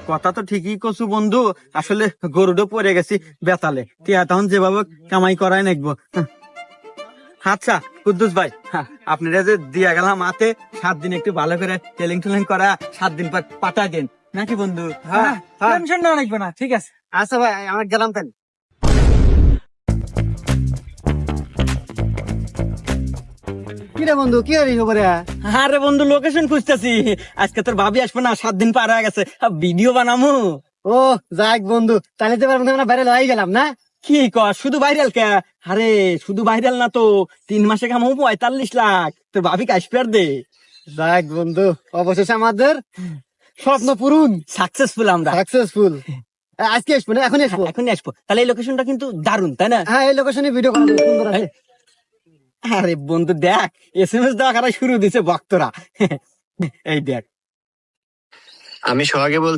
কথা তো ঠিকই কছু বন্ধু, আসলে গরুডো পড়ে গেছি বেতালে, টিয়া তখন যেভাবে কামাই করাই নাকবো। আচ্ছা কুদ্দুস ভাই, আপনারা যে দিয়া গেলাম হাতে 7 দিন একটু ভালো করে টেলিং টেলিং করা, 7 দিন পর পাঠা দেন নাকি বন্ধু? টেনশন না রাখবে না, ঠিক আছে। আচ্ছা ভাই, আমার গেলাম তাই। কিরে বন্ধু, কি হরি খবরে? আরে বন্ধু লোকেশন খুঁজতেছি, আজকে তোর ভাবি আসবে না, 7 দিন পার হয়ে গেছে, ভিডিও বানামু। ও যাক বন্ধু, তাহলে তো আমরা বাইরে লয়ে গেলাম না? কি কর শুধু ভাইরাল কে? আরে শুধু ভাইরাল না তো, 3 মাসে কামাবো 45 লাখ, তোর ভাবি আসবে আর দে। যাক বন্ধু, অবশেষে আমাদের স্বপ্ন পূরণ, সাকসেসফুল আমরা। সাকসেসফুল। আজকে আসবো না, এখন আসবো? এখনই আসবো। তাহলে এই লোকেশনটা কিন্তু দারুণ, তাই না? হ্যাঁ, এই লোকেশনে ভিডিও করা যাবে, সুন্দর আছে। আরে বন্ধু দেখ, SMS দেওয়া করা শুরু দিছে ভক্তরা। এই দেখ। আমি সোহাগে বলছি।